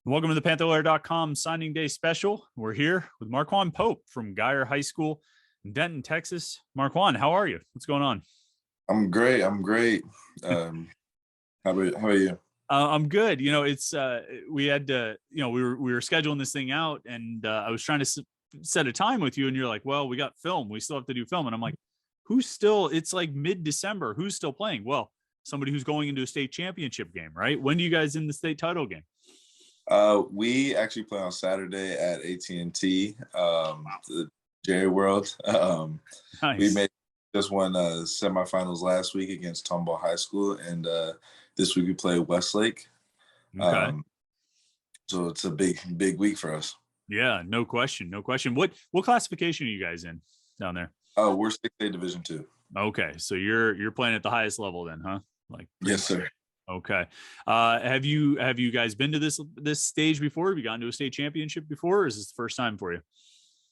Welcome to the Panther-Lair.com signing day special. We're here with Marquan Pope from Geyer High School in Denton, Texas. Marquan, how are you? What's going on? I'm great. I'm great. How about you? I'm good. It's we had to, we were scheduling this thing out, and I was trying to set a time with you, and you're like, "Well, we got film. We still have to do film." And I'm like, "Who's still?" It's like mid-December. Who's still playing? Well, somebody who's going into a state championship game, right? When do you guys in the state title game? We actually play on Saturday at AT&T, Wow, the Jerry World. We nice. made just won semifinals last week against Tomball High School, and this week we play Westlake. Okay. Um, so it's a big week for us. Yeah, no question, no question. What classification are you guys in down there? Oh, we're 6A Division two. Okay, so you're playing at the highest level then, huh? Like pretty Yes, much. sir. Okay. Have you guys been to this stage before? Have you gone to a state championship before, or is this the first time for you?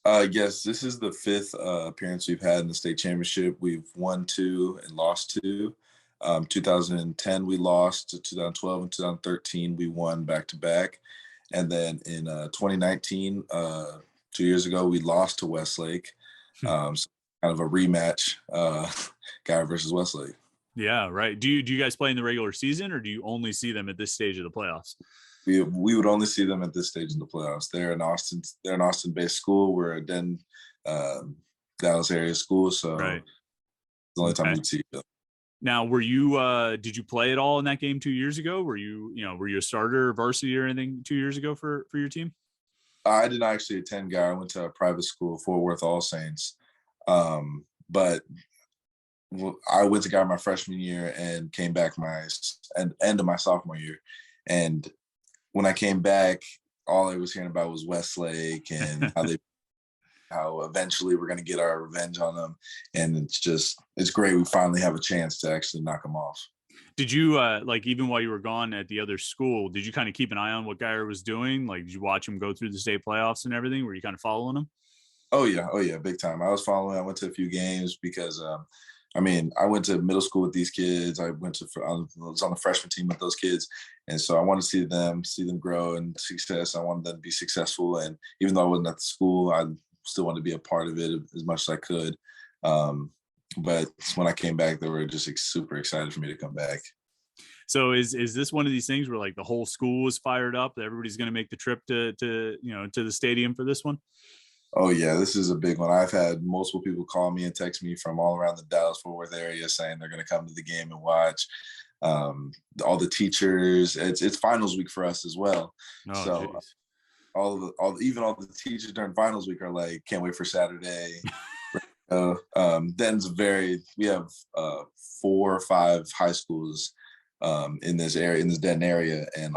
Yes, this is the fifth appearance we've had in the state championship. We've won two and lost two. 2010 we lost. To 2012 and 2013 we won back to back, and then in 2019, 2 years ago, we lost to Westlake. So kind of a rematch, Guy versus Westlake. Yeah, right. Do you guys play in the regular season, or do you only see them at this stage of the playoffs? We would only see them at this stage in the playoffs. They're an Austin-based school. We're a um, Dallas area school, so Right. it's the only time Okay. we'd see them. Now, did you play at all in that game 2 years ago? Were you a starter, varsity, or anything 2 years ago for your team? I did not actually attend Guy. I went to a private school, Fort Worth All Saints. But I went to Guy my freshman year and came back end of my sophomore year. And when I came back, all I was hearing about was Westlake and how eventually we're going to get our revenge on them. And it's great. We finally have a chance to actually knock them off. Did you like, even while you were gone at the other school, did you kind of keep an eye on what Geyer was doing? Like, did you watch him go through the state playoffs and everything? Were you kind of following him? Oh yeah, big time. I was following. I went to a few games because, I went to middle school with these kids. I was on the freshman team with those kids, and so I wanted to see them grow and success. I wanted them to be successful, and even though I wasn't at the school, I still wanted to be a part of it as much as I could. Um, but when I came back, they were just super excited for me to come back. So is this one of these things where like the whole school is fired up, that everybody's going to make the trip to the stadium for this one? Oh yeah, this is a big one. I've had multiple people call me and text me from all around the Dallas-Fort Worth area saying they're going to come to the game and watch. All the teachers. It's finals week for us as well. Oh, So geez. all the teachers during finals week are like, can't wait for Saturday. We have 4 or 5 high schools in this area, in this Denton area, and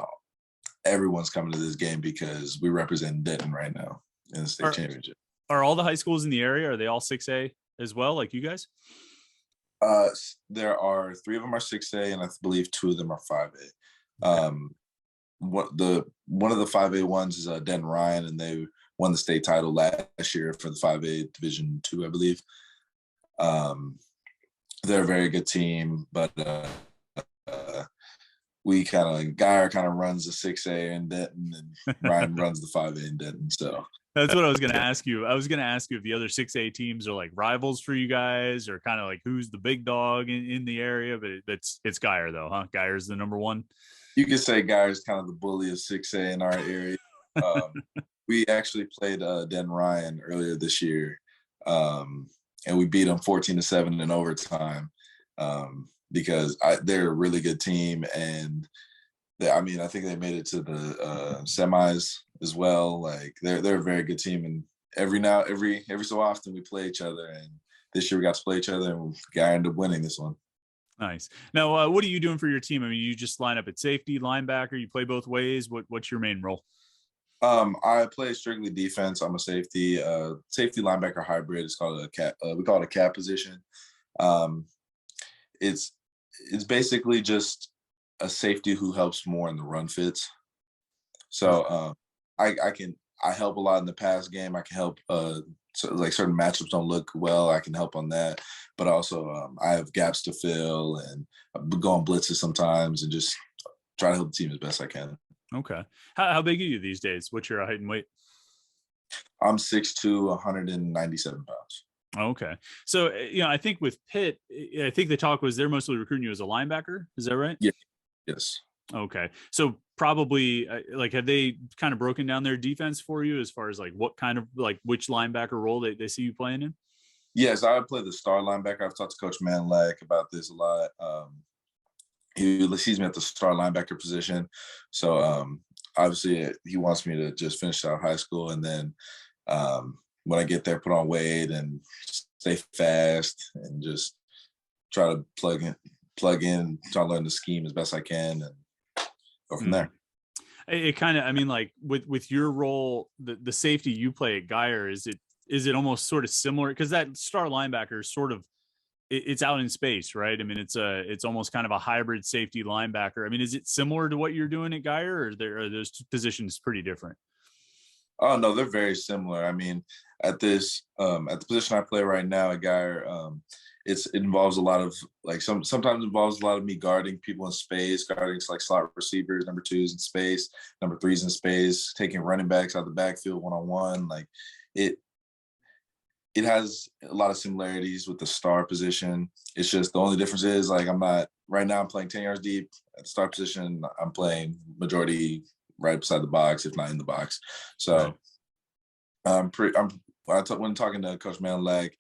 everyone's coming to this game because we represent Denton right now in the state Are championship. are all the high schools in the area? Are they all 6A as well, like you guys? Uh, there are 3 of them are 6A, and I believe 2 of them are 5A. Okay. One of the 5A ones is Den Ryan, and they won the state title last year for the 5A Division two, I believe. They're a very good team, but we Geyer kind of runs the 6A in Denton, and Ryan runs the 5A in Denton. So That's what I was going to ask you. I was going to ask you if the other 6A teams are like rivals for you guys, or kind of like who's the big dog in the area. But it's Geyer though, huh? Geyer's the number one. you could say Geyer's kind of the bully of 6A in our area. Um, we actually played Den Ryan earlier this year, and we beat them 14-7 in overtime, because they're a really good team, and I think they made it to the semis as well. Like they're a very good team, and every so often we play each other. And this year we got to play each other, and we ended up winning this one. Nice. Now, what are you doing for your team? I mean, you just line up at safety, linebacker. You play both ways. What's your main role? I play strictly defense. I'm a safety linebacker hybrid. It's called a cat. We call it a cat position. Um, it's it's basically just a safety who helps more in the run fits. So I help a lot in the pass game. I can help like certain matchups don't look well. I can help on that, but also I have gaps to fill and go on blitzes sometimes and just try to help the team as best I can. Okay. How big are you these days? What's your height and weight? I'm 6'2", 197 pounds. Okay. So, I think with Pitt, I think the talk was they're mostly recruiting you as a linebacker. Is that right? Yeah. Yes. Okay. So probably like, have they kind of broken down their defense for you as far as like what kind of like which linebacker role they see you playing in? Yes, I play the star linebacker. I've talked to Coach Manlack about this a lot. He sees me at the star linebacker position. So obviously he wants me to just finish out high school, and then when I get there, put on weight and stay fast and just try to plug in, try to learn the scheme as best I can and go from there. It kind of, I mean, like with your role, the safety you play at Geyer, is it almost sort of similar? Because that star linebacker is sort of it's out in space, right? I mean, it's almost kind of a hybrid safety linebacker. I mean, is it similar to what you're doing at Geyer, or are those two positions pretty different? Oh no, they're very similar. I mean, at the position I play right now at Geyer, it involves a lot of like sometimes involves a lot of me guarding people in space, guarding like slot receivers, number twos in space, number threes in space, taking running backs out of the backfield one on one. Like it it has a lot of similarities with the star position. It's just the only difference is like I'm not right now. I'm playing 10 yards deep at the star position. I'm playing majority right beside the box, if not in the box. So Right. when talking to Coach Manlack,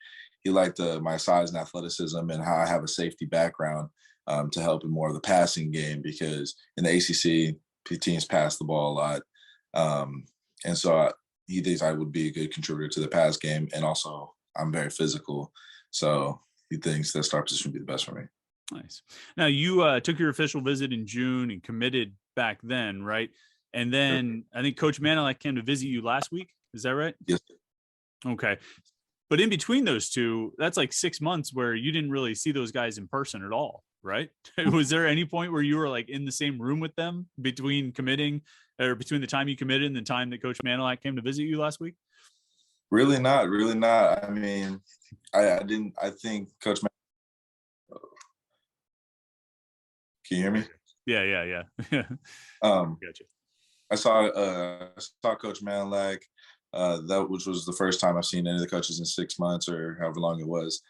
he liked my size and athleticism and how I have a safety background to help in more of the passing game, because in the ACC, teams pass the ball a lot. And so he thinks I would be a good contributor to the pass game. And also, I'm very physical. So he thinks that star position would be the best for me. Nice. Now, you took your official visit in June and committed back then, right? And then I think Coach Manilak came to visit you last week. Is that right? Yes. Okay. But in between those two, that's like 6 months where you didn't really see those guys in person at all, right? Was there any point where you were like in the same room with them between committing, or between the time you committed and the time that Coach Manilak came to visit you last week? Really not. Really not. I mean, I didn't. I think Coach. Can you hear me? Yeah. Gotcha. I saw Coach Manlack. That which was the first time I've seen any of the coaches in 6 months or however long it was.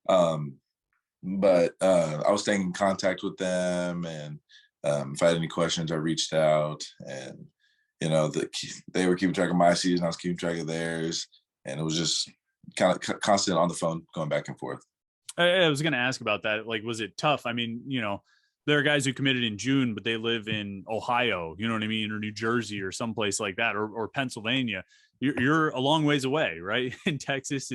But I was staying in contact with them, and if I had any questions, I reached out, and they were keeping track of my season, I was keeping track of theirs, and it was just kind of constant on the phone, going back and forth. I was going to ask about that. Like, was it tough? I mean, there are guys who committed in June, but they live in Ohio, you know what I mean, or New Jersey or someplace like that, or Pennsylvania. You're a long ways away, right? In Texas,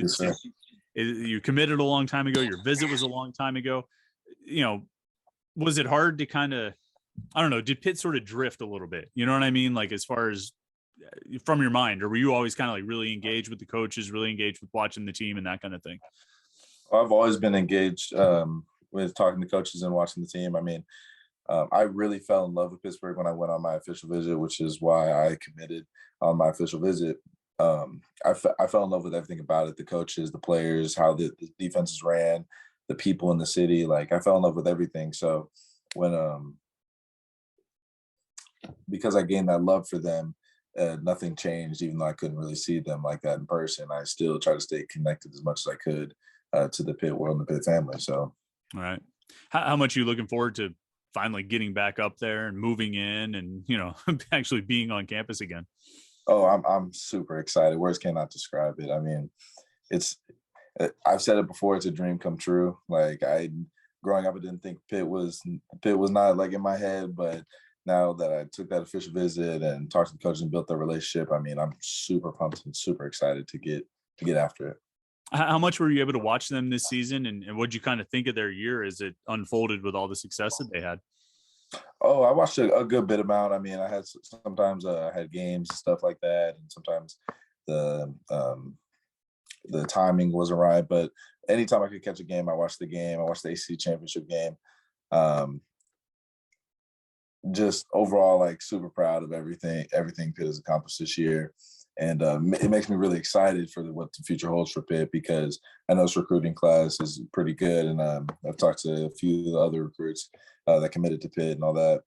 you committed a long time ago. Your visit was a long time ago. Was it hard to kind of, I don't know, did Pitt sort of drift a little bit? You know what I mean? Like, as far as from your mind, or were you always kind of like really engaged with the coaches, really engaged with watching the team and that kind of thing? I've always been engaged with talking to coaches and watching the team. I mean, I really fell in love with Pittsburgh when I went on my official visit, which is why I committed on my official visit. I fell in love with everything about it, the coaches, the players, how the defenses ran, the people in the city. Like, I fell in love with everything. So when because I gained that love for them, nothing changed. Even though I couldn't really see them like that in person, I still try to stay connected as much as I could to the Pitt world and the Pitt family. So, all right. How much are you looking forward to finally getting back up there and moving in and, actually being on campus again? Oh, I'm super excited. Words cannot describe it. I mean, I've said it before, it's a dream come true. Like, growing up, I didn't think Pitt was not like in my head, but now that I took that official visit and talked to the coaches and built that relationship, I mean, I'm super pumped and super excited to get after it. How much were you able to watch them this season, and what'd you kind of think of their year as it unfolded with all the success that they had? Oh, I watched a good bit amount. I mean, sometimes I had games and stuff like that, and sometimes the timing wasn't right. But anytime I could catch a game, I watched the game. I watched the ACC championship game. Just overall, like, super proud of everything Pitt has accomplished this year. And it makes me really excited for what the future holds for Pitt, because I know this recruiting class is pretty good. And I've talked to a few of the other recruits that committed to Pitt and all that.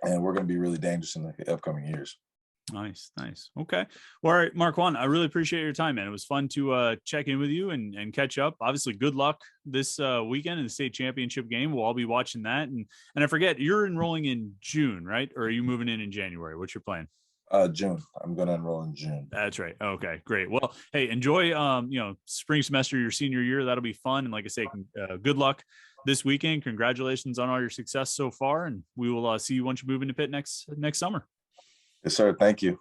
and we're going to be really dangerous in the upcoming years. Nice. Okay. Well, all right, Marquan, I really appreciate your time, man. It was fun to check in with you and catch up. Obviously, good luck this weekend in the state championship game. We'll all be watching that. And I forget, you're enrolling in June, right? Or are you moving in January? What's your plan? June. I'm going to enroll in June. That's right. Okay, great. Well, hey, enjoy spring semester, your senior year. That'll be fun. And like I say, good luck this weekend. Congratulations on all your success so far. And we will see you once you move into Pitt next summer. Yes, sir. Thank you.